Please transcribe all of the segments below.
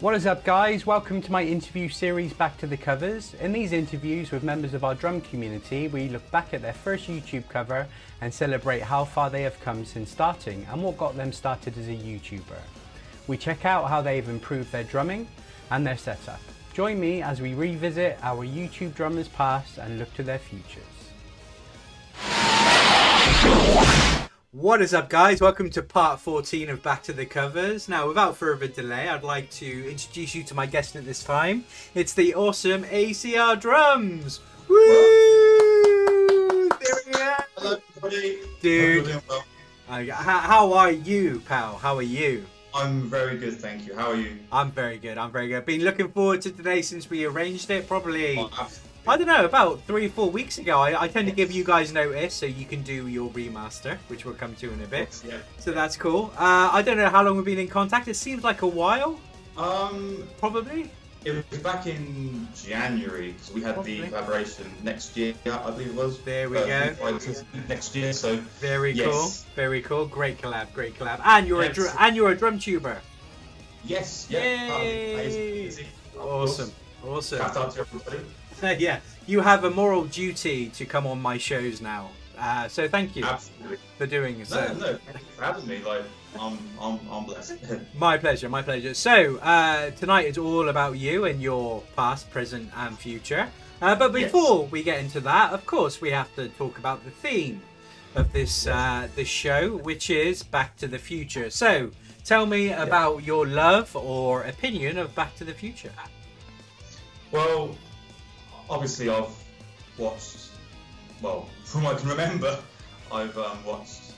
What is up, guys? Welcome to my interview series Back to the Covers. In these interviews with members of our drum community, we look back at their first YouTube cover and celebrate how far they have come since starting and what got them started as a YouTuber. We check out how they've improved their drumming and their setup. Join me as we revisit our YouTube drummers past and look to their futures. What is up, guys? Welcome to part 14 of Back to the Covers. Now, without further delay, I'd like to introduce you to my guest at this time. It's the awesome ACR Drums. Woo! There we are. Hello, everybody. Dude, how are you, pal? How are you? I'm very good, thank you. How are you? I'm very good. I'm very good. Been looking forward to today since we arranged it. Probably, Oh, I don't know, about 3 or 4 weeks ago. I tend to give you guys notice so you can do your remaster, which we'll come to in a bit. yeah. So that's cool. I don't know how long we've been in contact. It seems like a while. Probably. It was back in January, so we had Probably. the collaboration next year, I believe it was. There we go. Next year, so Very yes. cool. Very cool. Great collab. Great collab. And you're Yes. a DrumTuber. yes, yeah. Yay! Easy. Awesome. Awesome. Shout out to everybody. Yeah. You have a moral duty to come on my shows now. So thank you Absolutely. for doing so. No, thank you for having me. Like, I'm blessed. My pleasure, my pleasure. So, tonight is all about you and your past, present, and future. But before we get into that, of course, we have to talk about the theme of this this show, which is Back to the Future. So, tell me about your love or opinion of Back to the Future. Well, obviously I've watched, well, from what I can remember, I've watched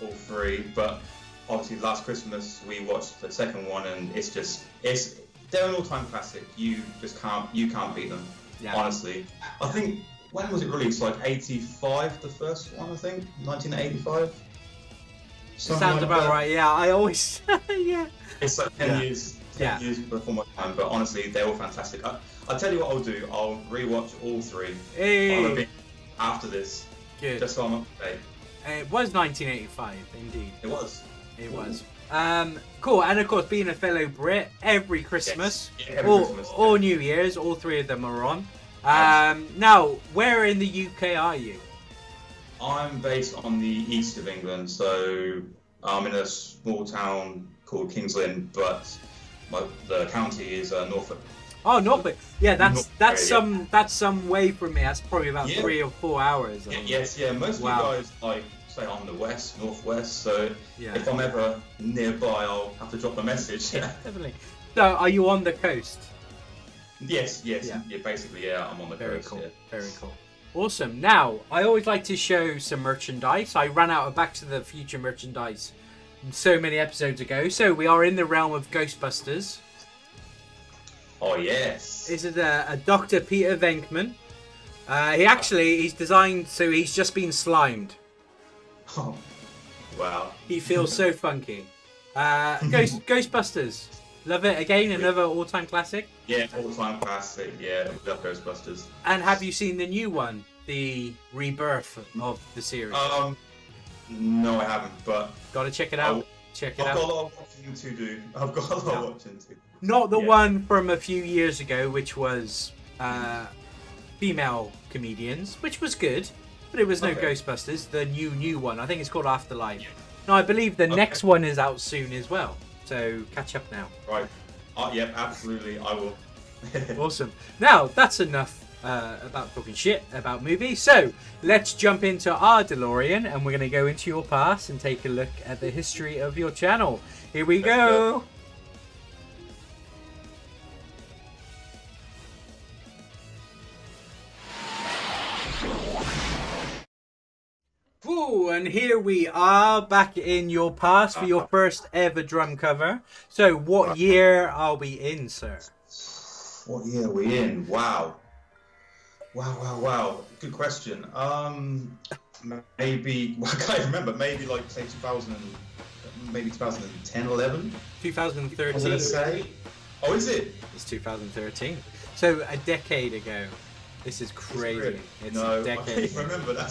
all three, but obviously last Christmas we watched the second one, and they're an all-time classic. You can't beat them, honestly. I think, when was it released? Like 85, the first one, I think? 1985? Sounds about right, yeah. I always, yeah. It's like 10 years. 10 years before my time, but honestly, they're all fantastic. I'll tell you what I'll do. I'll rewatch all three after this, Good. just so I'm up to date. It was 1985, indeed. It was. It was. Cool. And of course, being a fellow Brit, every Christmas, Yes. Yeah, every Christmas, all New Year's, all three of them are on. Now, where in the UK are you? I'm based on the east of England, so I'm in a small town called Kings Lynn, but the county is Norfolk. Oh, Norfolk. Yeah, that's Norfolk, some way from me. That's probably about 3 or 4 hours. Yes, most of you guys like say I'm the northwest. So if I'm ever nearby, I'll have to drop a message. Yeah, definitely. So, are you on the coast? Yes. Yeah, basically, I'm on the Very coast. cool. Yeah. Very cool. Awesome. Now, I always like to show some merchandise. I ran out of Back to the Future merchandise so many episodes ago. So we are in the realm of Ghostbusters. Oh yes. This is a Dr. Peter Venkman. He's designed, so he's just been slimed. Oh, wow. He feels so funky. Ghostbusters. Love it. Again, another all-time classic. Yeah, all-time classic. Yeah, love Ghostbusters. And have you seen the new one? The rebirth of the series? No, I haven't, but... Gotta check it out. I've got a lot of watching to do. I've got a lot of watching to. Not the one from a few years ago, which was female comedians, which was good, but it was no Ghostbusters. The new one, I think it's called Afterlife. No, I believe the next one is out soon as well. So catch up now. Right. Yep, absolutely. I will. Awesome. Now that's enough about talking shit about movies. So let's jump into our DeLorean, and we're going to go into your past and take a look at the history of your channel. Here we go. Ooh, and here we are back in your past for your first ever drum cover. So what year are we in, sir? What year are we in? Wow. Good question. Maybe, I can't remember. Maybe like say 2010, 11. 2013. Let's say. Oh, is it? It's 2013. So a decade ago. This is crazy. It's a decade. I can't remember that.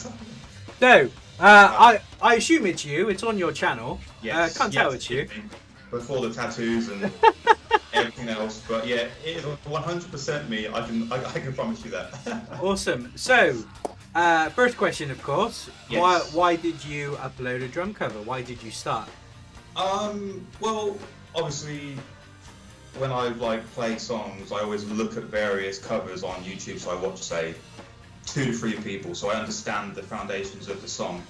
So, I assume it's you. It's on your channel. Yes. Can't tell it's you. Before the tattoos and everything else. But yeah, it is 100% me. I can promise you that. Awesome. So, first question, of course. Yes. Why did you upload a drum cover? Why did you start? Well, obviously, when I play songs, I always look at various covers on YouTube. So I watch, say, 2 to 3 people, so I understand the foundations of the song.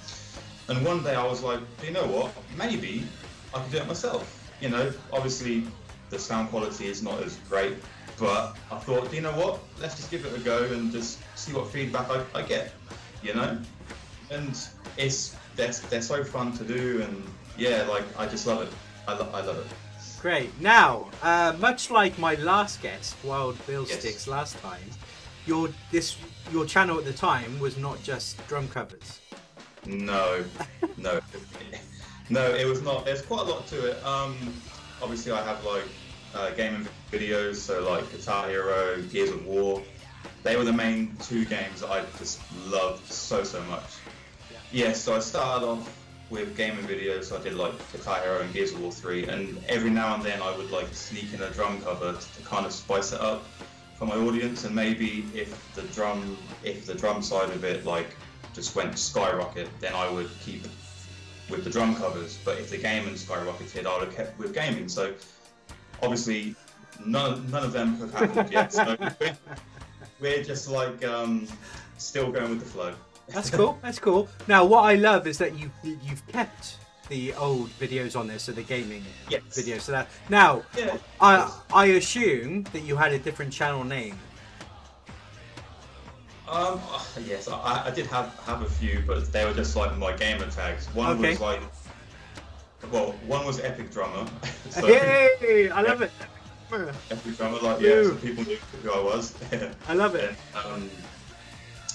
And one day I was like, do you know what? Maybe I can do it myself. You know, obviously the sound quality is not as great, but I thought, do you know what? Let's just give it a go and just see what feedback I get. You know, and they're so fun to do, and yeah, I just love it. I love it. Great. Now, much like my last guest, Wild Bill Yes. Sticks, last time, your channel at the time was not just drum covers. No, no, it was not. There's quite a lot to it. Obviously, I have gaming videos, so Guitar Hero, Gears of War. They were the main 2 games that I just loved so much. Yeah, so I started off with gaming videos. So I did Guitar Hero and Gears of War 3, and every now and then I would sneak in a drum cover to kind of spice it up for my audience. And maybe if the drum side of it just went skyrocket, then I would keep with the drum covers. But if the gaming skyrocketed, I would have kept with gaming. So obviously none of them have happened yet. So we're just still going with the flow. That's cool. That's cool. Now, what I love is that you've kept the old videos on there, so the gaming videos. So that now, Yeah. I assume that you had a different channel name. Yes, I did have a few, but they were just my gamer tags. One was one was Epic Drummer. So, Hey, I love it. Epic Drummer, so people knew who I was. I love it. And,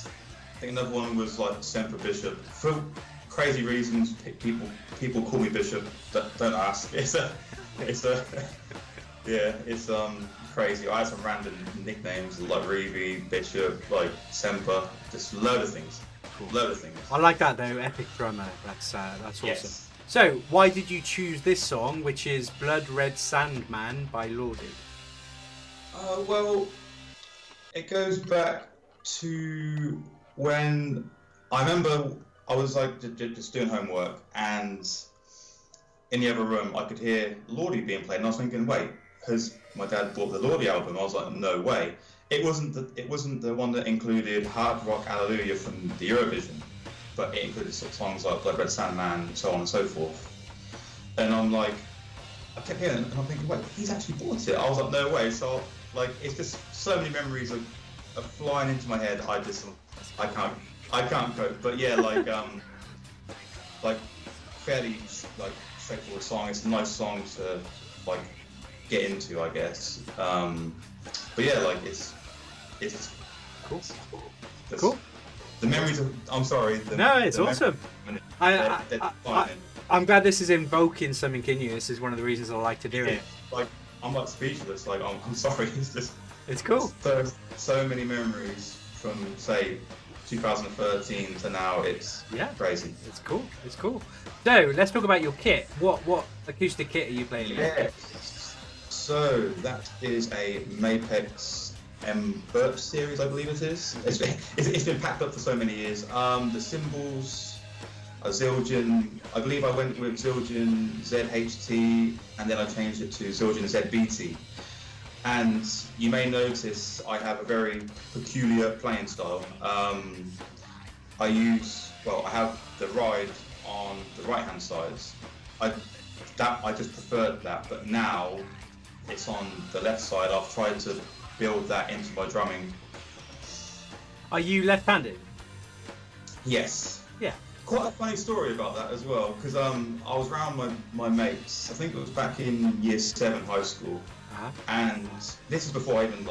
I think another one was Semper Bishop. For crazy reasons, people call me Bishop. Don't ask. It's crazy. I had some random nicknames like Reevy, Bishop, Semper, just load of things. Cool. Load of things. I like that though, Epic Drummer. That's awesome. Yes. So, why did you choose this song, which is Blood Red Sandman by Lordi? Well, it goes back to when I remember I was just doing homework, and in the other room I could hear Lordi being played, and I was thinking, wait, has my dad bought the Lordi album? I was like, no way. It wasn't the one that included Hard Rock Hallelujah from the Eurovision, but it included songs like Blood Red Sandman and so on and so forth. And I kept hearing it, and I'm thinking, wait, he's actually bought it. I was like, no way. So it's just so many memories of flying into my head. I can't cope. But yeah, fairly straightforward song. It's a nice song to get into, I guess. But yeah, it's Cool. cool. The memories of It's awesome. I'm glad this is invoking something in you. This is one of the reasons I like to do it. I'm speechless. I'm sorry. It's just It's cool. So many memories from say 2013 to now. It's crazy. It's cool. It's cool. So let's talk about your kit. What acoustic kit are you playing? Yes. So that is a Mapex Burt series, I believe it is. It's been packed up for so many years. The cymbals, a Zildjian. I believe I went with Zildjian ZHT, and then I changed it to Zildjian ZBT. And you may notice I have a very peculiar playing style. I have the ride on the right hand side. I just preferred that, but now it's on the left side. I've tried to build that into my drumming. Are you left-handed? Yes. Yeah. Quite a funny story about that as well, because I was around my mates. I think it was back in year 7 high school. And this is before I even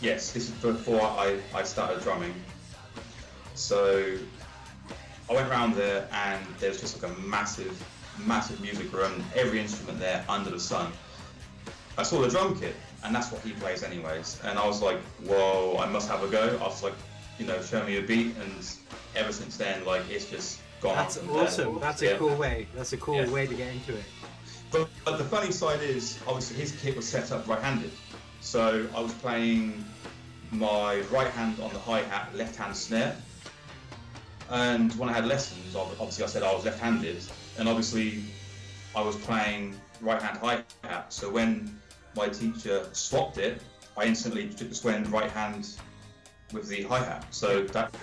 this is before I started drumming. So I went around there, and there was just a massive music room, every instrument there under the sun. I saw the drum kit, and that's what he plays anyways. And I was like, whoa, I must have a go. I was like, show me a beat, and ever since then, it's just gone. That's awesome. That's a cool way. That's a cool way to get into it. but the funny side is, obviously, his kit was set up right-handed. So I was playing my right hand on the hi-hat, left hand snare. And when I had lessons, obviously I said I was left-handed, and obviously I was playing right-hand hi-hat. So when my teacher swapped it, I instantly just went right hand with the hi-hat. So that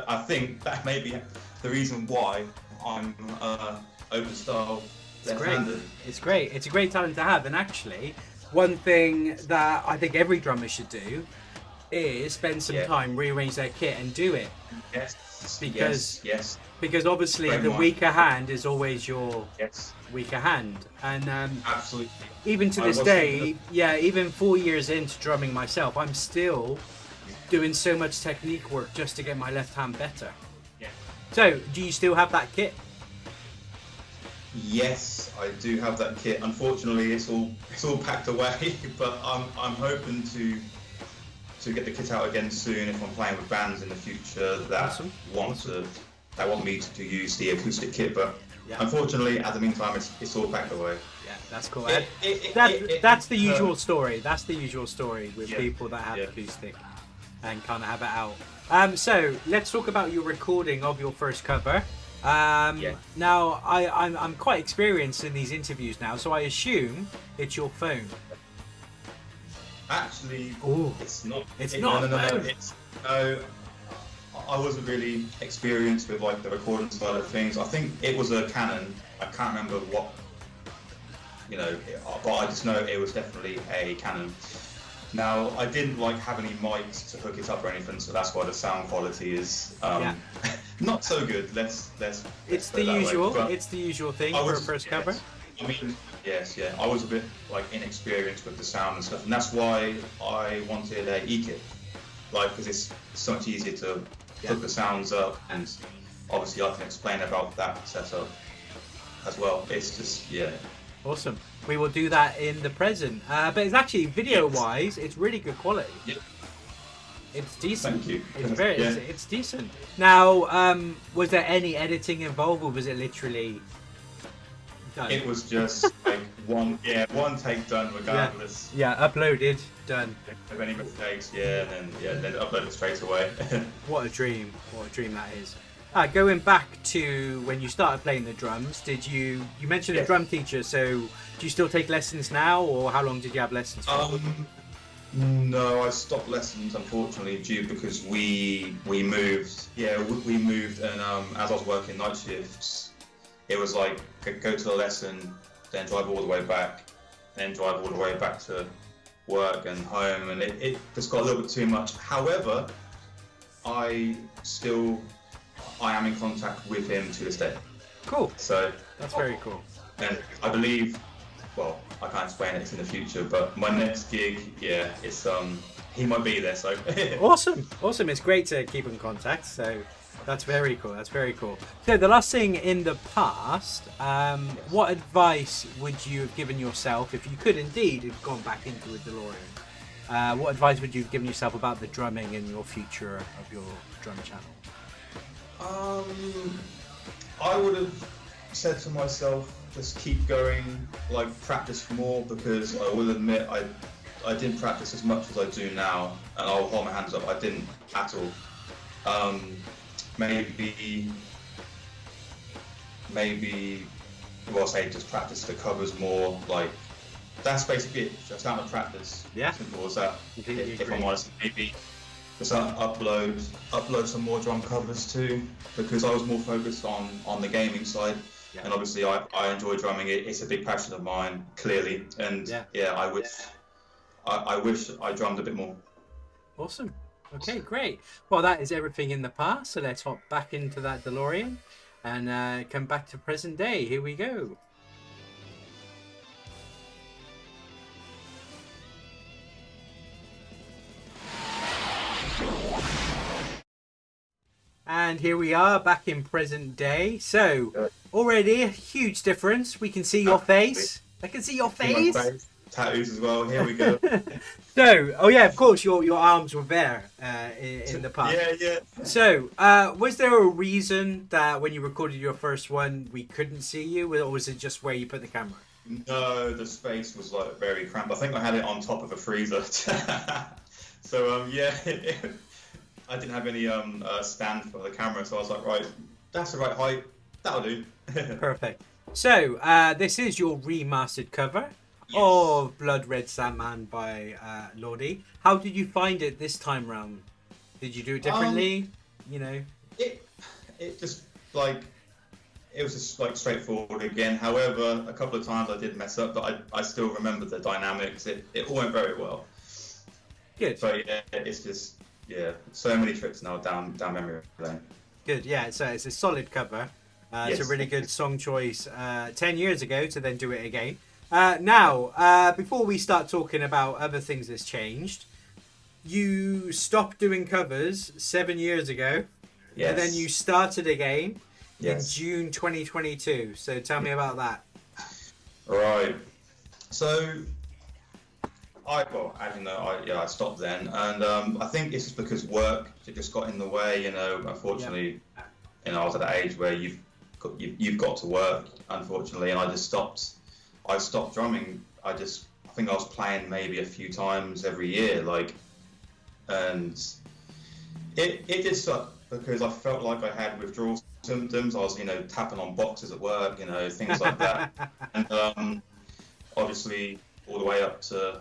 I think that may be the reason why I'm open style left-handed. It's great. It's a great talent to have. And actually, one thing that I think every drummer should do is spend some time, rearrange their kit and do it. Yes. Because obviously the weaker hand is always your weaker hand. And absolutely. Even to this day, even 4 years into drumming myself, I'm still doing so much technique work just to get my left hand better. Yeah. So, do you still have that kit? Yes, I do have that kit. Unfortunately, it's all packed away, but I'm hoping to get the kit out again soon if I'm playing with bands in the future that want me to use the acoustic kit. But unfortunately, at the meantime, it's all packed away. Yeah, that's cool. That's the usual story. That's the usual story with people that have acoustic and kind of have it out. So let's talk about your recording of your first cover. Now, I'm quite experienced in these interviews now, so I assume it's your phone. Actually, it's not. It's not. No, I wasn't really experienced with like the recording side of things. I think it was a Canon. I can't remember what, but I just know it was definitely a Canon. Now, I didn't have any mics to hook it up or anything, so that's why the sound quality is not so good. Let's it's the usual. It's the usual thing for a first cover. I mean, I was a bit inexperienced with the sound and stuff, and that's why I wanted a E-kit, because it's so much easier to hook the sounds up, and obviously I can explain about that setup as well. It's just awesome. We will do that in the present, but it's actually video-wise, it's really good quality. Yeah. It's decent. Thank you. It's decent. Now, was there any editing involved, or was it literally done? It was just one take done regardless. Yeah, uploaded, done. If any mistakes, then uploaded straight away. What a dream! What a dream that is. Going back to when you started playing the drums, you mentioned a drum teacher, so do you still take lessons now, or how long did you have lessons for? No, I stopped lessons unfortunately because we moved. We moved, and as I was working night shifts, it was go to a lesson, then drive all the way back, then drive all the way back to work and home, and it just got a little bit too much. However, I am in contact with him to this day. Cool. So that's very cool. And I believe, I can't explain it in the future, but my next gig, it's he might be there. So awesome. It's great to keep in contact. So that's very cool. So the last thing in the past, what advice would you have given yourself if you could indeed have gone back into a DeLorean? What advice would you have given yourself about the drumming and your future of your drum channel? I would have said to myself, just keep going, practice more, because I will admit I didn't practice as much as I do now, and I'll hold my hands up, I didn't at all. Maybe say just practice the covers more, that's basically it, just out of practice. Yeah. Simple as that. If I'm Agree. honest, maybe just upload some more drum covers too, because I was more focused on the gaming side. Yeah. And obviously I enjoy drumming. It's a big passion of mine, clearly, and I wish I drummed a bit more. Awesome. Okay, great. Well, that is everything in the past, so let's hop back into that DeLorean and come back to present day. Here we go. And here we are back in present day. So already a huge difference. We can see your face. I can see your face. Tattoos as well. Here we go. So, of course, your arms were there in the past. Yeah. So, was there a reason that when you recorded your first one, we couldn't see you, or was it just where you put the camera? No, the space was like very cramped. I think I had it on top of a freezer. So yeah, I didn't have any stand for the camera, so I was like, right, that's the right height. That'll do. Perfect. So this is your remastered cover of Blood Red Sandman by Lordi. How did you find it this time round? Did you do it differently? It just like it was just like straightforward again. However, a couple of times I did mess up, but I still remember the dynamics. It all went very well. Good. But yeah, it's just so many trips now down memory lane. Good. Yeah, it's a solid cover. Yes. It's a really good song choice 10 years ago to then do it again. Now, before we start talking about other things that's changed, you stopped doing covers 7 years ago. Yes. And then you started again in Yes. June 2022. So tell me about that. Right. So, as you know, I stopped then, and I think it's just because work just got in the way. Unfortunately, I was at that age where you've got to work, unfortunately, and I just stopped. I stopped drumming. I think I was playing maybe a few times every year, and it did suck because I felt like I had withdrawal symptoms. I was, tapping on boxes at work, things like that, and obviously all the way up to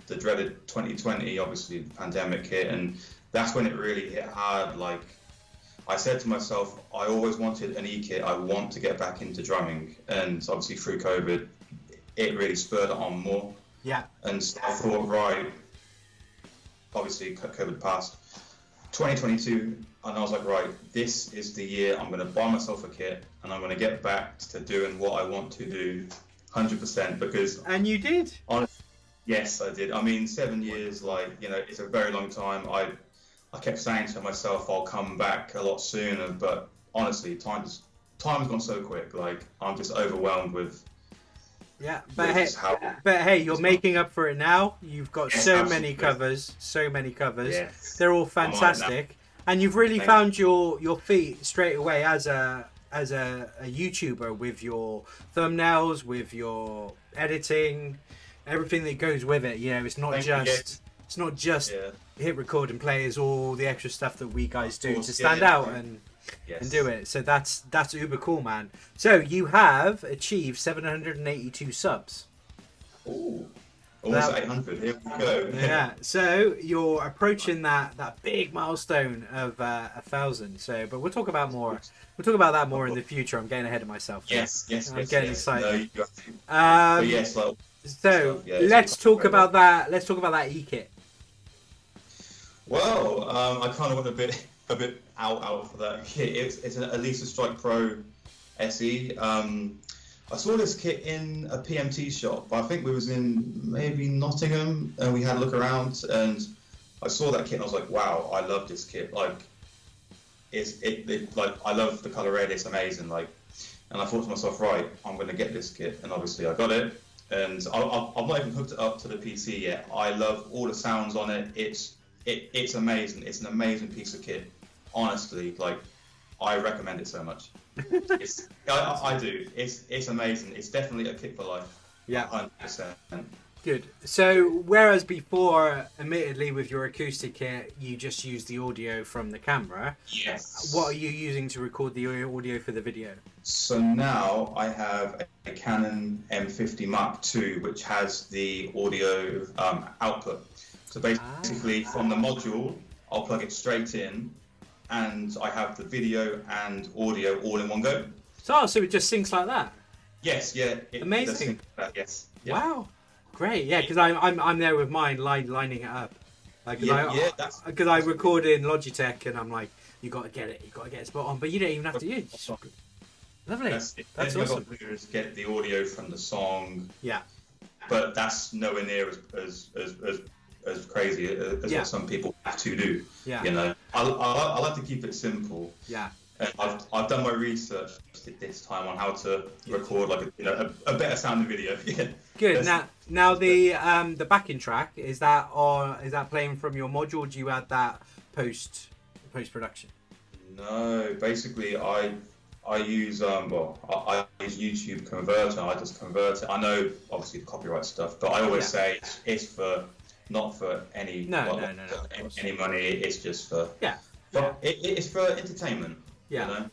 the dreaded 2020. Obviously, the pandemic hit, and that's when it really hit hard. Like, I said to myself, I always wanted an E-kit. I want to get back into drumming, and obviously through COVID, it really spurred it on more. Yeah. And so I thought, right, obviously COVID passed, 2022, and I was like, right, this is the year I'm going to buy myself a kit, and I'm going to get back to doing what I want to do, 100%. Because and you did. Yes, I did. I mean, 7 years, it's a very long time. I kept saying to myself, I'll come back a lot sooner, but honestly, time's gone so quick. Like, I'm just overwhelmed with. Yeah, but hey, you're making up for it now. You've got so many covers. Yes. They're all fantastic, and you've really found your feet straight away as a YouTuber with your thumbnails, with your editing, everything that goes with it. It's not just hit record and play. Is all the extra stuff that we guys do to stand out and do it. So that's uber cool, man. So you have achieved 782 subs. Ooh, almost 800. Here we go. Yeah. So you're approaching that big milestone of 1,000. So, but we'll talk about more. We'll talk about that more in the future. I'm getting ahead of myself. Yes. I'm getting excited. No, you have to. Yes, so let's talk about that. Let's talk about that E-kit. Well, I kind of went a bit out for that kit. It's an Elisa Strike Pro SE. I saw this kit in a PMT shop. I think we was in maybe Nottingham, and we had a look around, and I saw that kit, and I was like, wow, I love this kit. Like, I love the color red. It's amazing. Like, and I thought to myself, right, I'm going to get this kit, and obviously I got it. And I've not even hooked it up to the PC yet. I love all the sounds on it. It's amazing. It's an amazing piece of kit. Honestly, I recommend it so much. I do. It's amazing. It's definitely a kit for life. Yeah, 100%. Good. So whereas before, admittedly, with your acoustic kit, you just use the audio from the camera. Yes. What are you using to record the audio for the video? So now I have a Canon M50 Mark II, which has the audio output. So basically, from the module, I'll plug it straight in, and I have the video and audio all in one go. So it just syncs like that? Yes, yeah. Amazing. Yes. Yeah. Wow. Great, yeah, because I'm there with mine lining it up. Because I record in Logitech, and I'm like, you got to get it spot on, but you don't even have to use. Lovely. That's awesome. What I've got to do is get the audio from the song. Yeah. But that's nowhere near as crazy as what some people have to do. Yeah. I like to keep it simple. Yeah. And I've done my research this time on how to record a better sounding video. Yeah. Good. Now the backing track is that playing from your module? Or do you add that post production? No, basically I I use I use YouTube Converter. I just convert it. I know obviously the copyright stuff, but I always say it's for not for any any money. It's just for it's for entertainment. Yeah. You know?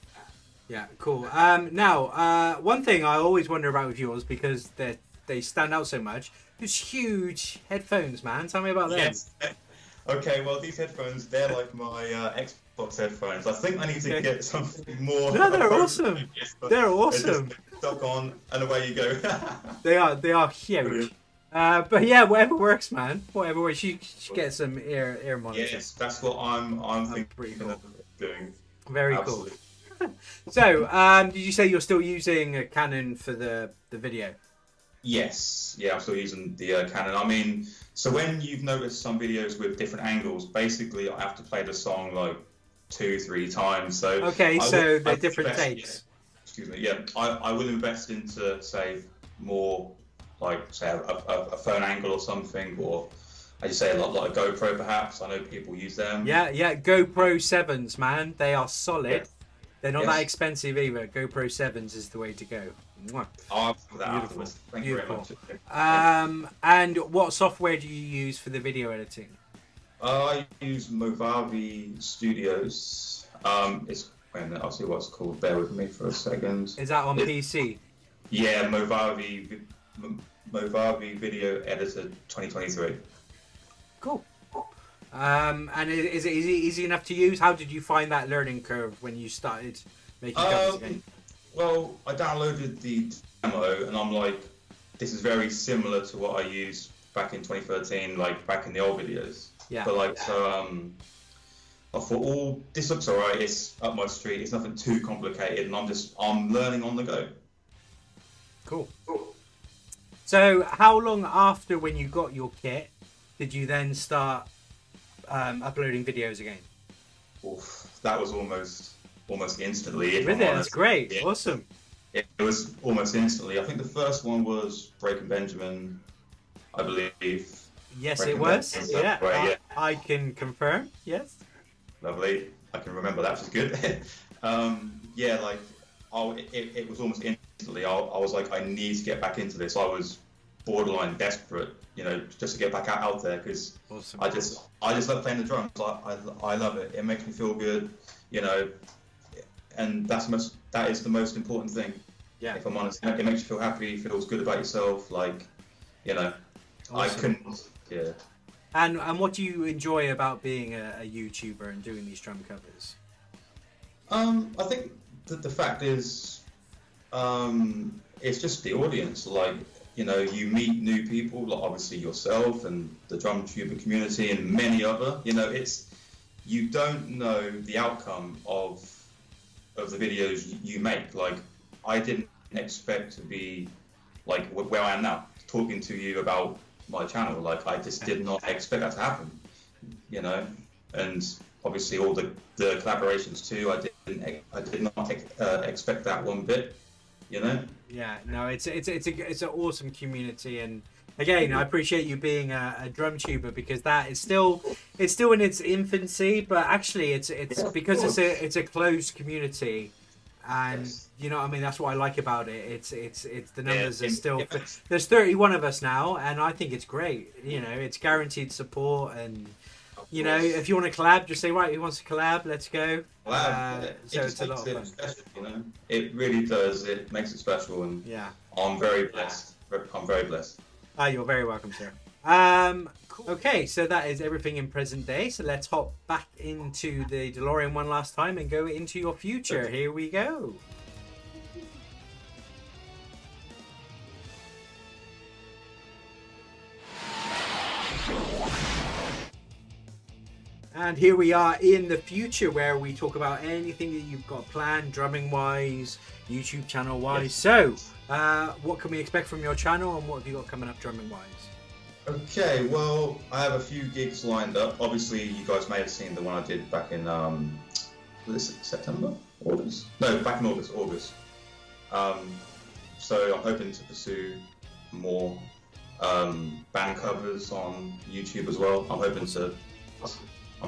Yeah, cool. Now, one thing I always wonder about with yours, because they stand out so much, is huge headphones, man. Tell me about them. Yes. Okay, well, these headphones, they're like my Xbox headphones. I think I need to get something more. No, they're awesome. They're awesome. Stuck on, and away you go. They are huge. But yeah, whatever works, man. Whatever works. You should get some ear monitors. Yes, that's what I'm thinking of doing. Very Absolutely. cool. So, did you say you're still using a Canon for the video? Yes, yeah, I'm still using the Canon. I mean, so when you've noticed some videos with different angles, basically I have to play the song like 2-3 times. So okay, so they're different takes. Excuse me. Yeah, I will invest into say more like say a phone angle or something, or as you say a lot like a GoPro perhaps. I know people use them. Yeah, GoPro 7s, man. They are solid. Yeah. They're not that expensive either. GoPro 7s is the way to go. Mwah. I'll put that afterwards. Thank you very much. And what software do you use for the video editing? I use Movavi Studios. I'll see what it's called. Bear with me for a second. Is that on PC? Yeah, Movavi Video Editor 2023. Cool. And is it easy enough to use? How did you find that learning curve when you started making covers again? Well, I downloaded the demo and I'm like, this is very similar to what I used back in 2013, like back in the old videos. Yeah. But like, so I thought, this looks alright. It's up my street. It's nothing too complicated, and I'm learning on the go. Cool. So, how long after when you got your kit did you then start uploading videos again? Oof, that was almost instantly. Really? That's great. Yeah. Awesome. It was almost instantly. I think the first one was Breaking Benjamin, I believe. Yes, it was. Yeah. Right, I can confirm. Yes. Lovely. I can remember that, which is good. It was almost instantly. I was like, I need to get back into this. I was borderline desperate, just to get back out there, because awesome. I just love playing the drums. I love it. It makes me feel good, and that is the most important thing. Yeah. If I'm honest, it makes you feel happy, feels good about yourself, awesome. I couldn't. Yeah. And what do you enjoy about being a YouTuber and doing these drum covers? I think that the fact is, it's just the audience. You meet new people, like obviously yourself and the DrumTuber community and many other. You don't know the outcome of the videos you make. Like, I didn't expect to be like where I am now, talking to you about my channel. Like, I just did not expect that to happen, and obviously all the collaborations too. I did not expect that one bit, Yeah, no, it's an awesome community, and again, I appreciate you being a DrumTuber, because that is still in its infancy, but actually it's because it's a closed community. And you know what I mean, that's what I like about it. It's the numbers are still, there's 31 of us now, and I think it's great. It's guaranteed support, and if you want to collab, just say, right, who wants to collab, let's go. So it's a lot of fun. Special, it really does. It makes it special, and I'm very blessed. You're very welcome, sir. Cool. Okay, so that is everything in present day. So let's hop back into the DeLorean one last time and go into your future. Here we go. And here we are in the future, where we talk about anything that you've got planned, drumming wise, YouTube channel wise. So what can we expect from your channel, and what have you got coming up drumming wise? Okay, well, I have a few gigs lined up. Obviously, you guys may have seen the one I did back in September? August? No, back in August. So I'm hoping to pursue more band covers on YouTube as well. I'm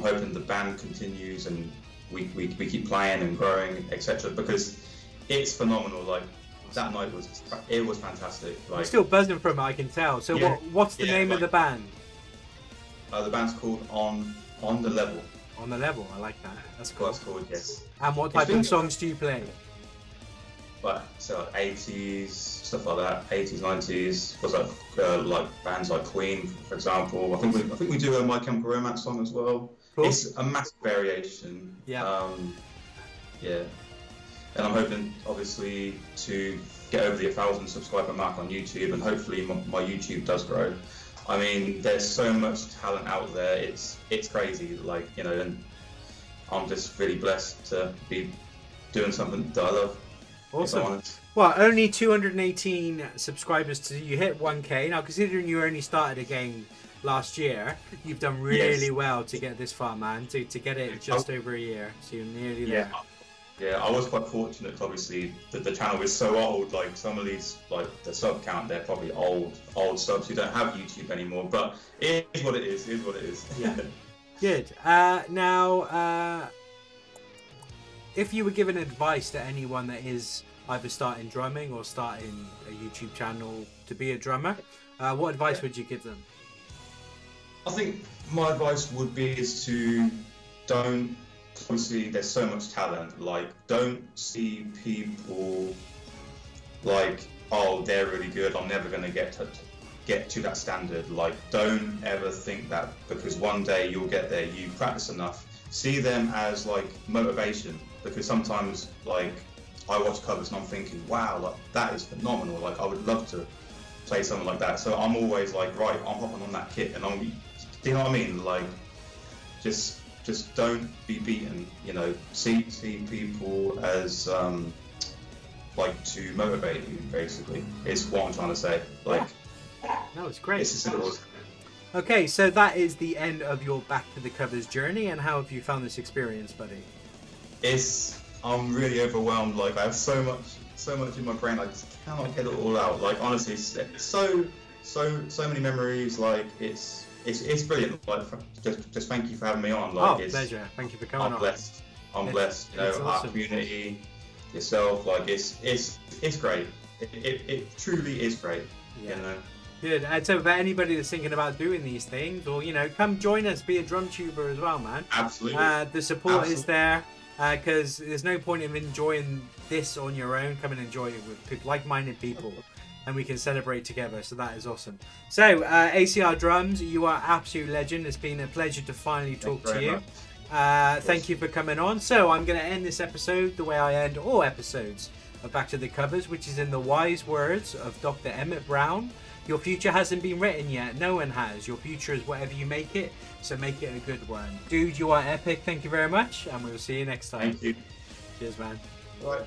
hoping the band continues and we keep playing and growing, etc. Because it's phenomenal. Like that night was fantastic. Like You're still buzzing from it, I can tell. So what's the name of the band? The band's called On the Level. On the Level, I like that. That's cool. That's called, yes. And what type of songs do you play? But so like 80s stuff like that, 80s, 90s. Was like bands like Queen, for example. I think we do a My Chemical Romance song as well. Cool. It's a massive variation. Yeah. Yeah. And I'm hoping, obviously, to get over the 1,000 subscriber mark on YouTube, and hopefully my YouTube does grow. I mean, there's so much talent out there. It's crazy. Like, you know, and I'm just really blessed to be doing something that I love. Awesome. Well, only 218 subscribers to you hit 1K. Now, considering you only started a game last year, you've done really well to get this far, man. To get it just over a year, so you're nearly there. Yeah, I was quite fortunate. 'Cause obviously, the channel is so old. Like some of these, like the sub count, they're probably old subs who don't have YouTube anymore. But it is what it is. It is what it is. Yeah. Good. Now, if you were given advice to anyone that is either starting drumming or starting a YouTube channel to be a drummer, what advice would you give them? I think my advice would be is to don't. Obviously, there's so much talent. Like, don't see people like, oh, they're really good. I'm never going to get to that standard. Like, don't ever think that because one day you'll get there. You practice enough. See them as like motivation. Because sometimes, like, I watch covers and I'm thinking, wow, like that is phenomenal. Like, I would love to play something like that. So I'm always like, right, I'm hopping on that kit, and do you know what I mean? Like, just don't be beaten. You know, see people as like to motivate you. Basically, is what I'm trying to say. Like, no, it's great. It's as simple as. Okay, so that is the end of your Back to the Covers journey. And how have you found this experience, buddy? I'm really overwhelmed. Like, I have so much in my brain. I just cannot get it all out. Like, honestly, so many memories. Like, it's brilliant. Like, just thank you for having me on. Like, pleasure. Thank you for coming on. I'm blessed. You know, awesome. Our community, yourself. Like, it's great. It truly is great. Yeah. You know. Good. And so for anybody that's thinking about doing these things, or, you know, come join us, be a DrumTuber as well, man. Absolutely. The support is there, because there's no point in enjoying this on your own. Come and enjoy it with like-minded people, and we can celebrate together. So that is awesome. So ACR Drums, you are absolute legend. It's been a pleasure to finally talk to you. Thank you for coming on. So I'm going to end this episode the way I end all episodes of Back to the Covers, which is in the wise words of Dr. Emmett Brown. Your future hasn't been written yet. No one has. Your future is whatever you make it, so make it a good one. Dude, you are epic. Thank you very much, and we'll see you next time. Thank you. Cheers, man. Bye.